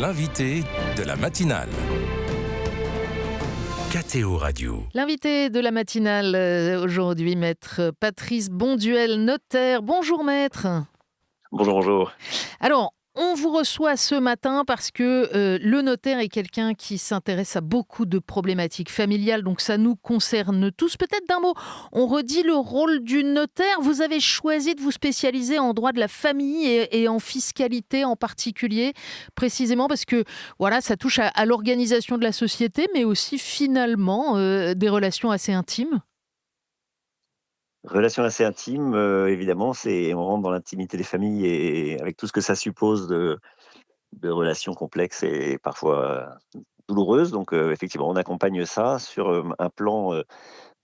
L'invité de la matinale. KTO Radio. L'invité de la matinale aujourd'hui, maître Patrice Bonduel, notaire. Bonjour maître. Bonjour, bonjour. Alors, on vous reçoit ce matin parce que le notaire est quelqu'un qui s'intéresse à beaucoup de problématiques familiales, donc ça nous concerne tous. Peut-être d'un mot, on redit le rôle du notaire. Vous avez choisi de vous spécialiser en droit de la famille et en fiscalité en particulier, précisément parce que voilà, ça touche à l'organisation de la société, mais aussi finalement des relations assez intimes. Relation assez intime, évidemment, on rentre dans l'intimité des familles et avec tout ce que ça suppose de relations complexes et parfois douloureuses. Donc, effectivement, on accompagne ça sur, un plan,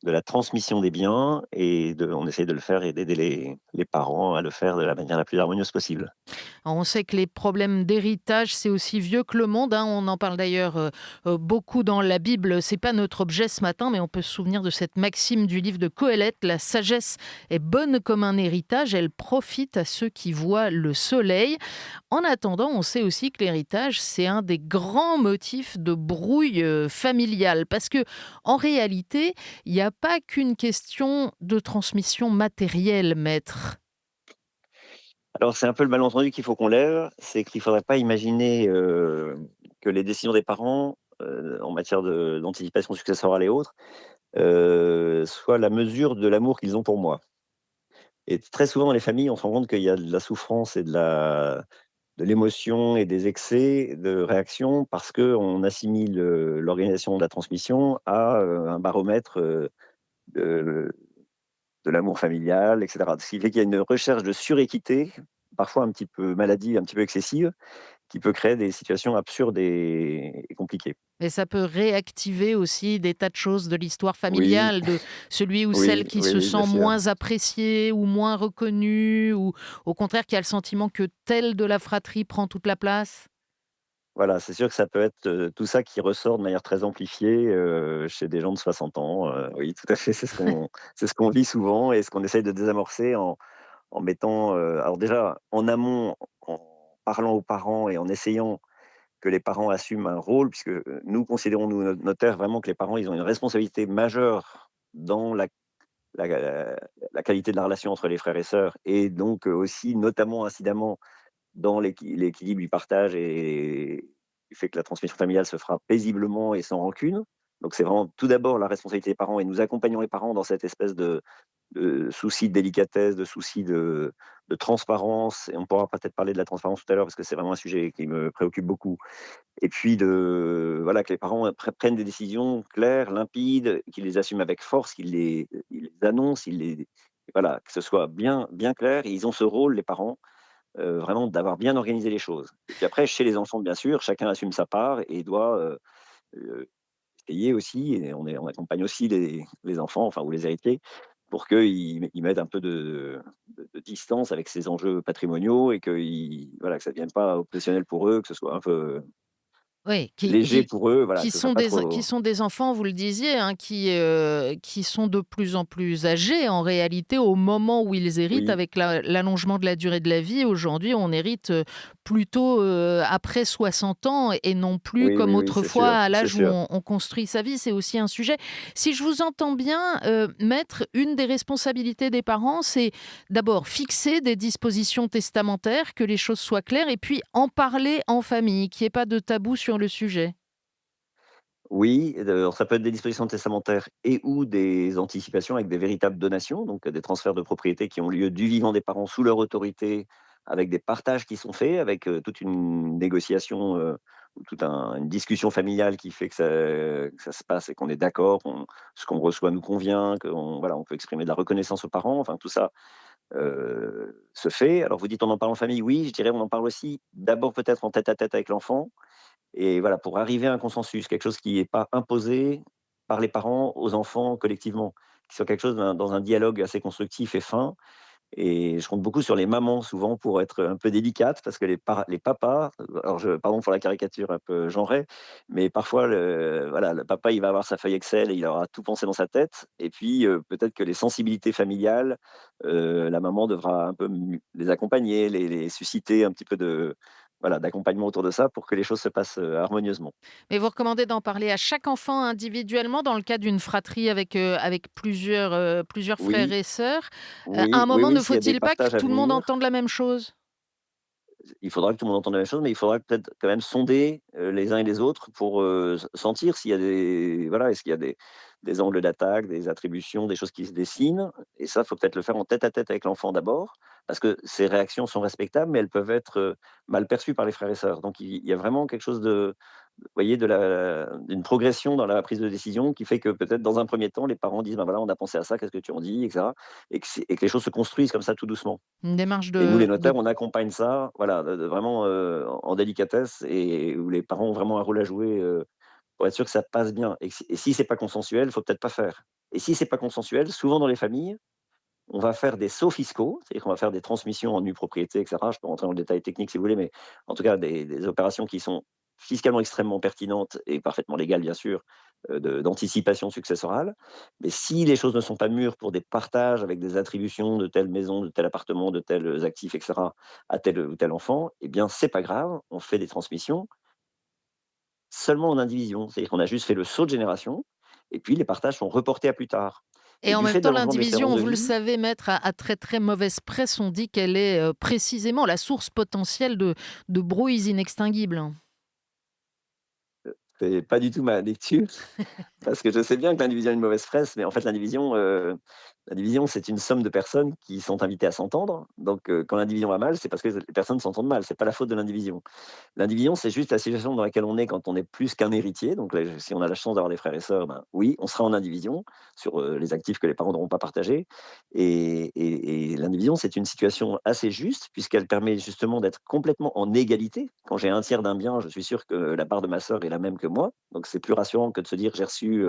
de la transmission des biens on essaye de le faire et d'aider les parents à le faire de la manière la plus harmonieuse possible. Alors, on sait que les problèmes d'héritage, c'est aussi vieux que le monde, hein. On en parle d'ailleurs beaucoup dans la Bible. C'est pas notre objet ce matin, mais on peut se souvenir de cette maxime du livre de Qoéleth. La sagesse est bonne comme un héritage. Elle profite à ceux qui voient le soleil. En attendant, on sait aussi que l'héritage, c'est un des grands motifs de brouille familiale. Parce que, en réalité, il n'y a pas qu'une question de transmission matérielle, maître. Alors, c'est un peu le malentendu qu'il faut qu'on lève, c'est qu'il ne faudrait pas imaginer, que les décisions des parents, en matière d'anticipation successorale et autres, soient la mesure de l'amour qu'ils ont pour moi. Et très souvent dans les familles, on se rend compte qu'il y a de la souffrance et de l'émotion et des excès de réaction parce qu'on assimile, l'organisation de la transmission à, un baromètre, de de l'amour familial et cetera. Ce qui fait qu'il y a une recherche de suréquité, parfois un petit peu maladive, un petit peu excessive, qui peut créer des situations absurdes et compliquées. Et ça peut réactiver aussi des tas de choses de l'histoire Oui, familiale, de celui ou celle oui, qui oui, se oui, bien sent sûr. moins apprécié ou moins reconnu, ou au contraire qui a le sentiment que tel de la fratrie prend toute la place. Voilà, c'est sûr que ça peut être, tout ça qui ressort de manière très amplifiée, chez des gens de 60 ans, oui, tout à fait, c'est ce qu'on vit souvent et ce qu'on essaye de désamorcer en mettant, alors déjà en amont, en parlant aux parents et en essayant que les parents assument un rôle puisque, nous considérons, nous, notaires, vraiment que les parents, ils ont une responsabilité majeure dans la la qualité de la relation entre les frères et sœurs et donc, aussi notamment incidemment dans l'équilibre du partage et du fait que la transmission familiale se fera paisiblement et sans rancune. Donc c'est vraiment tout d'abord la responsabilité des parents et nous accompagnons les parents dans cette espèce de souci de délicatesse, de souci de transparence et on pourra peut-être parler de la transparence tout à l'heure parce que c'est vraiment un sujet qui me préoccupe beaucoup et puis voilà, que les parents prennent des décisions claires, limpides, qu'ils les assument avec force, qu'ils les annoncent, voilà, que ce soit bien clair et ils ont ce rôle, les parents, vraiment d'avoir bien organisé les choses. Et puis après, chez les enfants, bien sûr, chacun assume sa part et doit, heu, payer aussi et on accompagne aussi les enfants, enfin ou les héritiers, pour qu'ils mettent un peu de distance avec ces enjeux patrimoniaux et voilà, que ça ne devienne pas obsessionnel pour eux, que ce soit un peu Oui, léger pour eux, voilà, que ce soit pas qui trop. sont des enfants, vous le disiez, hein, qui sont de plus en plus âgés en réalité au moment où ils héritent Oui, avec l'allongement de la durée de la vie. Aujourd'hui, on hérite plutôt après 60 ans et non plus oui, comme oui, oui, c'est autrefois sûr, à c'est l'âge où sûr. on construit sa vie. C'est aussi un sujet. Si je vous entends bien, maître, une des responsabilités des parents, c'est d'abord fixer des dispositions testamentaires, que les choses soient claires, et puis en parler en famille, qu'il n'y ait pas de tabou sur le sujet. Oui, alors ça peut être des dispositions testamentaires et ou des anticipations avec des véritables donations, donc des transferts de propriété qui ont lieu du vivant des parents sous leur autorité, avec des partages qui sont faits, avec, toute une négociation, ou une discussion familiale qui fait que ça se passe et qu'on est d'accord, ce qu'on reçoit nous convient, voilà, on peut exprimer de la reconnaissance aux parents, enfin tout ça, se fait. Alors vous dites: «On en parle en famille», oui, je dirais on en parle aussi d'abord peut-être en tête-à-tête avec l'enfant, et voilà, pour arriver à un consensus, quelque chose qui n'est pas imposé par les parents aux enfants collectivement, qui soit quelque chose dans un dialogue assez constructif et fin. Et je compte beaucoup sur les mamans souvent pour être un peu délicates parce que les papas, alors pardon pour la caricature un peu genrée, mais parfois voilà, le papa, il va avoir sa feuille Excel et il aura tout pensé dans sa tête et puis, peut-être que les sensibilités familiales, la maman devra un peu les accompagner, les susciter un petit peu voilà, d'accompagnement autour de ça pour que les choses se passent, harmonieusement. Mais vous recommandez d'en parler à chaque enfant individuellement dans le cas d'une fratrie avec plusieurs frères Oui, et sœurs? À oui, un oui, moment, oui, ne s'il y a des faut-il pas que partages à tout le monde venir, entende la même chose? il faudra que tout le monde entende la même chose, mais il faudra peut-être quand même sonder, les uns et les autres pour, sentir s'il y a des voilà, est-ce qu'il y a des angles d'attaque, des attributions, des choses qui se dessinent et ça, faut peut-être le faire en tête à tête avec l'enfant d'abord, parce que ses réactions sont respectables, mais elles peuvent être, mal perçues par les frères et sœurs. Donc il y a vraiment quelque chose de vous voyez, d'une progression dans la prise de décision qui fait que peut-être dans un premier temps, les parents disent: «Ben, voilà, on a pensé à ça, qu'est-ce que tu en dis?» et cetera et que les choses se construisent comme ça tout doucement. Une démarche Et nous, les de notaires, on accompagne ça, voilà, de vraiment, en délicatesse et où les parents ont vraiment un rôle à jouer, pour être sûr que ça passe bien et si c'est pas consensuel, il faut peut-être pas faire. Et si c'est pas consensuel, souvent dans les familles, on va faire des sauts fiscaux, c'est-à-dire qu'on va faire des transmissions en nue propriété et cetera. Je peux rentrer dans le détail technique si vous voulez, mais en tout cas des opérations qui sont fiscalement extrêmement pertinentes et parfaitement légales bien sûr, d'anticipation successorale. Mais si les choses ne sont pas mûres pour des partages avec des attributions de telle maison, de tel appartement, de tels actifs et cetera, à tel ou tel enfant, eh bien c'est pas grave, on fait des transmissions seulement en indivision. C'est-à-dire qu'on a juste fait le saut de génération et puis les partages sont reportés à plus tard. et Et en du même fait de temps, l'allongement de l'espérance l'indivision, de vous le vie. savez, maître, à très, très mauvaise presse, on dit qu'elle est, précisément la source potentielle de brouilles inextinguibles. C'est pas du tout ma lecture, parce que je sais bien que l'indivision a une mauvaise presse, mais en fait l'indivision c'est une somme de personnes qui sont invitées à s'entendre. Donc, quand l'indivision va mal, c'est parce que les personnes s'entendent mal, c'est pas la faute de l'indivision. L'indivision, c'est juste la situation dans laquelle on est quand on est plus qu'un héritier. Donc là, si on a la chance d'avoir des frères et sœurs, ben oui, on sera en indivision sur, les actifs que les parents n'auront pas partagés et l'indivision, c'est une situation assez juste puisqu'elle permet justement d'être complètement en égalité. Quand j'ai un tiers d'un bien, je suis sûr que la part de ma sœur est la même que moi, donc c'est plus rassurant que de se dire: «J'ai reçu,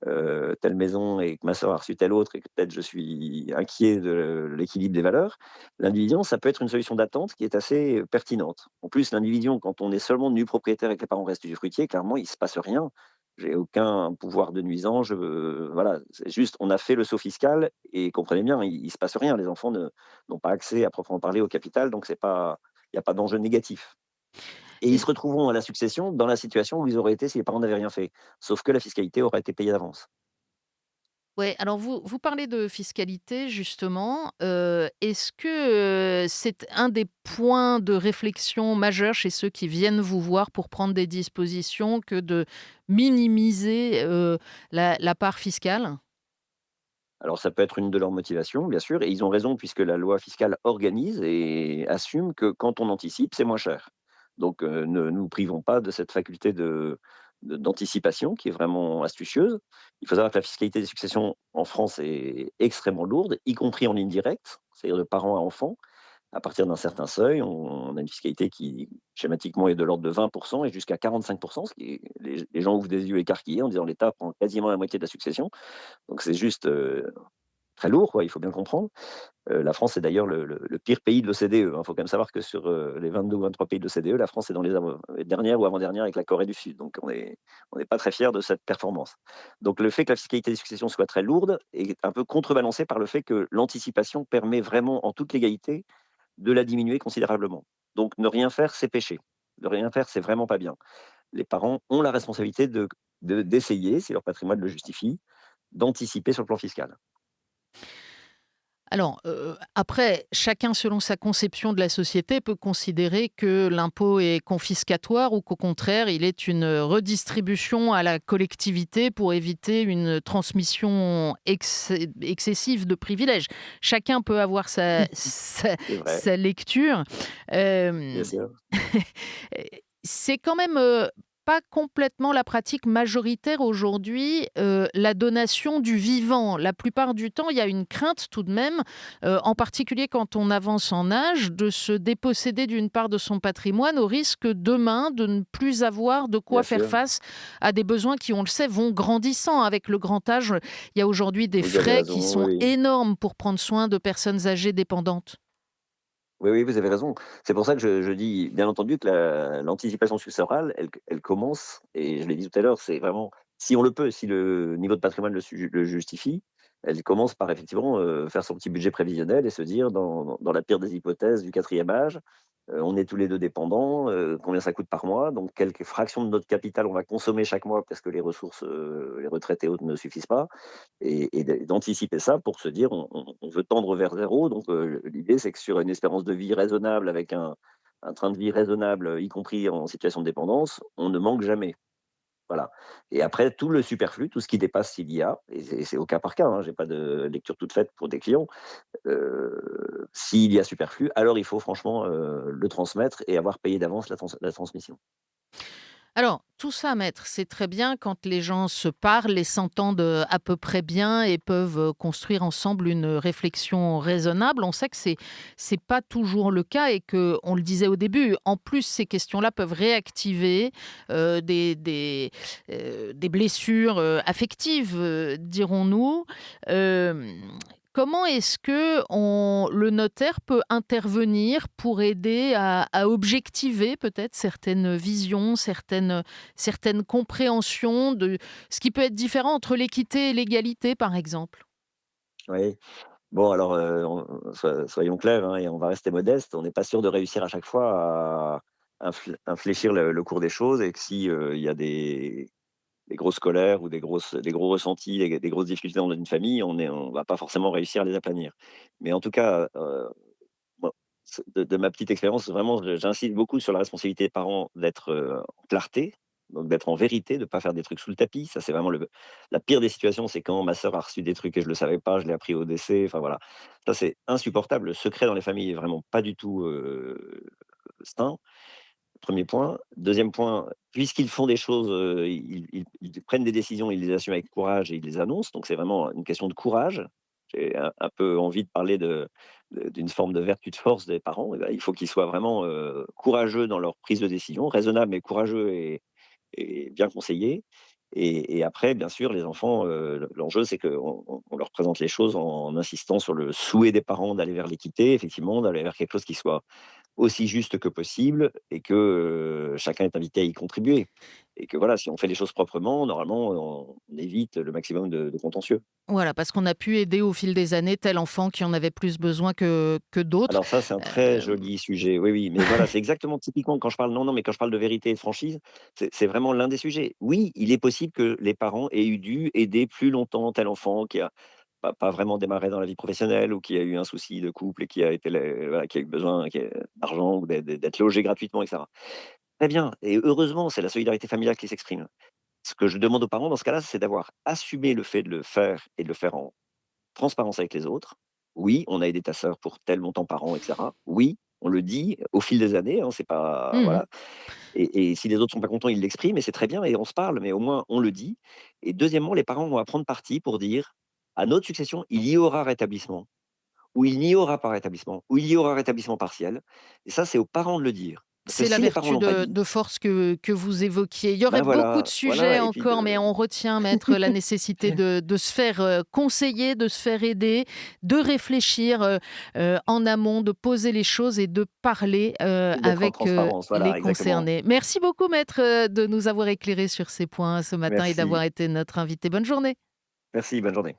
telle maison et que ma sœur a reçu telle autre et que peut-être je suis inquiet de l'équilibre des valeurs». L'indivision, ça peut être une solution d'attente qui est assez pertinente. En plus, l'indivision, quand on est seulement nu propriétaire et que les parents restent usufruitiers, clairement, il ne se passe rien. J'ai aucun pouvoir de nuisance, voilà, c'est juste, on a fait le saut fiscal et comprenez bien, il ne se passe rien. Les enfants n'ont pas accès à proprement parler au capital, donc c'est pas, il n'y a pas d'enjeu négatif. Et ils se retrouveront à la succession dans la situation où ils auraient été si les parents n'avaient rien fait. Sauf que la fiscalité aura été payée d'avance. Ouais, alors vous parlez de fiscalité justement, est-ce que, c'est un des points de réflexion majeurs chez ceux qui viennent vous voir pour prendre des dispositions que de minimiser, la part fiscale? Alors ça peut être une de leurs motivations, bien sûr, et ils ont raison puisque la loi fiscale organise et assume que quand on anticipe, c'est moins cher. Donc, ne nous privons pas de cette faculté d'anticipation qui est vraiment astucieuse. Il faut savoir que la fiscalité des successions en France est extrêmement lourde, y compris en ligne directe, c'est-à-dire de parents à enfants. À partir d'un certain seuil, on a une fiscalité qui schématiquement est de l'ordre de 20 et jusqu'à 45, ce qui est les gens ouvrent des yeux écarquillés en disant: «L'État prend quasiment la moitié de la succession». Donc c'est juste, très lourd, quoi, il faut bien le comprendre. La France est d'ailleurs le pire pays de l'OCDE, hein. Il faut quand même savoir que sur, les 22 ou 23 pays de l'OCDE, la France est dans les dernières ou avant-dernières avec la Corée du Sud. Donc on n'est pas très fiers de cette performance. Donc le fait que la fiscalité des successions soit très lourde est un peu contrebalancé par le fait que l'anticipation permet vraiment en toute légalité de la diminuer considérablement. Donc ne rien faire, c'est péché. Ne rien faire, c'est vraiment pas bien. Les parents ont la responsabilité d'essayer, si leur patrimoine le justifie, d'anticiper sur le plan fiscal. Alors, après, chacun selon sa conception de la société peut considérer que l'impôt est confiscatoire ou qu'au contraire, il est une redistribution à la collectivité pour éviter une transmission excessive de privilèges. Chacun peut avoir sa sa C'est vrai, sa lecture. bien Hem, sûr. c'est quand même, pas complètement la pratique majoritaire aujourd'hui, la donation du vivant. La plupart du temps, il y a une crainte tout de même, en particulier quand on avance en âge, de se déposséder d'une part de son patrimoine au risque demain de ne plus avoir de quoi Bien faire sûr, face à des besoins qui, on le sait, vont grandissant. Avec le grand âge, il y a aujourd'hui des vous avez frais qui raison, sont oui, oui. énormes pour prendre soin de personnes âgées dépendantes. Oui, oui, vous avez raison. C'est pour ça que je dis, bien entendu, que l'anticipation successorale, elle commence et je l'ai dit tout à l'heure, c'est vraiment si on le peut, si le niveau de patrimoine le justifie, elle commence par effectivement, faire son petit budget prévisionnel et se dire dans la pire des hypothèses du quatrième âge, On est tous les 2 dépendants, combien ça coûte par mois, donc quelle fraction de notre capital on va consommer chaque mois parce que les ressources, les retraites et autres ne suffisent pas et d'anticiper ça pour se dire: «On veut tendre vers zéro». Donc l'idée c'est que sur une espérance de vie raisonnable avec un train de vie raisonnable, y compris en situation de dépendance, on ne manque jamais. Voilà, et après tout le superflu, tout ce qui dépasse s'il y a, et c'est au cas par cas, hein, j'ai pas de lecture toute faite pour des clients. S'il y a superflu, alors il faut franchement, le transmettre et avoir payé d'avance la transmission. Alors, tout ça, maître, c'est très bien quand les gens se parlent et s'entendent à peu près bien et peuvent construire ensemble une réflexion raisonnable. On sait que c'est pas toujours le cas et que, on le disait au début, en plus, ces questions-là peuvent réactiver des blessures affectives, dirons-nous. Euh, Comment est-ce que le notaire peut intervenir pour aider à objectiver peut-être certaines visions, certaines compréhensions de ce qui peut être différent entre l'équité et l'égalité, par exemple? Oui. Bon alors, soyons clairs, hein, et on va rester modeste, on n'est pas sûr de réussir à chaque fois à infléchir le cours des choses, et que si, il y a des grosses colères ou des gros ressentis, des grosses difficultés dans une famille, on va pas forcément réussir à les aplanir. Mais en tout cas, moi, de ma petite expérience, vraiment, j'insiste beaucoup sur la responsabilité des parents d'être, en clarté, donc d'être en vérité, de ne pas faire des trucs sous le tapis. Ça, c'est vraiment le la pire des situations, c'est quand ma sœur a reçu des trucs et je ne le savais pas, je l'ai appris au décès, enfin voilà. Ça, c'est insupportable. Le secret dans les familles est vraiment pas du tout, sain. 1er point. 2e point, puisqu'ils font des choses, ils prennent des décisions, ils les assument avec courage et ils les annoncent, donc c'est vraiment une question de courage. J'ai un peu envie de parler d'une forme de vertu de force des parents. Et bah, il faut qu'ils soient vraiment, courageux dans leur prise de décision, raisonnables mais courageux et bien conseillés. Et après, bien sûr, les enfants, l'enjeu, c'est qu'on leur présente les choses en insistant sur le souhait des parents d'aller vers l'équité, effectivement, d'aller vers quelque chose qui soit aussi juste que possible, et que, chacun est invité à y contribuer, et que voilà, si on fait les choses proprement, normalement, on évite le maximum de contentieux. Voilà, parce qu'on a pu aider au fil des années tel enfant qui en avait plus besoin que d'autres. Alors ça, c'est un très Hem, joli sujet. Oui, oui, mais voilà, c'est exactement typiquement quand je parle, non, non, mais quand je parle de vérité et de franchise, c'est vraiment l'un des sujets. Oui, il est possible que les parents aient eu dû aider plus longtemps tel enfant qui a pas vraiment démarré dans la vie professionnelle, ou qui a eu un souci de couple et qui a été voilà, qui a eu besoin d'argent ou d'être logé gratuitement, et cetera. Très bien, et heureusement, c'est la solidarité familiale qui s'exprime. Ce que je demande aux parents dans ce cas-là, c'est d'avoir assumé le fait de le faire et de le faire en transparence avec les autres. Oui, on a aidé ta sœur pour tel montant par an, et cetera. Oui, on le dit au fil des années, hein, c'est pas mmh voilà, et si les autres sont pas contents, ils l'expriment et c'est très bien et on se parle, mais au moins on le dit. Et deuxièmement, les parents vont prendre parti pour dire: «À notre succession, il y aura rétablissement, ou il n'y aura pas rétablissement, ou il y aura rétablissement partiel», et ça, c'est aux parents de le dire. Parce que C'est la si les parents vertu l'ont pas de dit, force que vous évoquiez. Il y aurait ben beaucoup de voilà, sujets voilà, et puis encore, mais de on retient, maître, la nécessité de se faire, conseiller, de se faire aider, de réfléchir, en amont, de poser les choses et de parler, d'être en avec, transparence, les voilà, exactement. concernés. Merci beaucoup, maître, de nous avoir éclairés sur ces points ce matin et Merci, d'avoir été notre invité. Bonne journée. merci, bonne journée.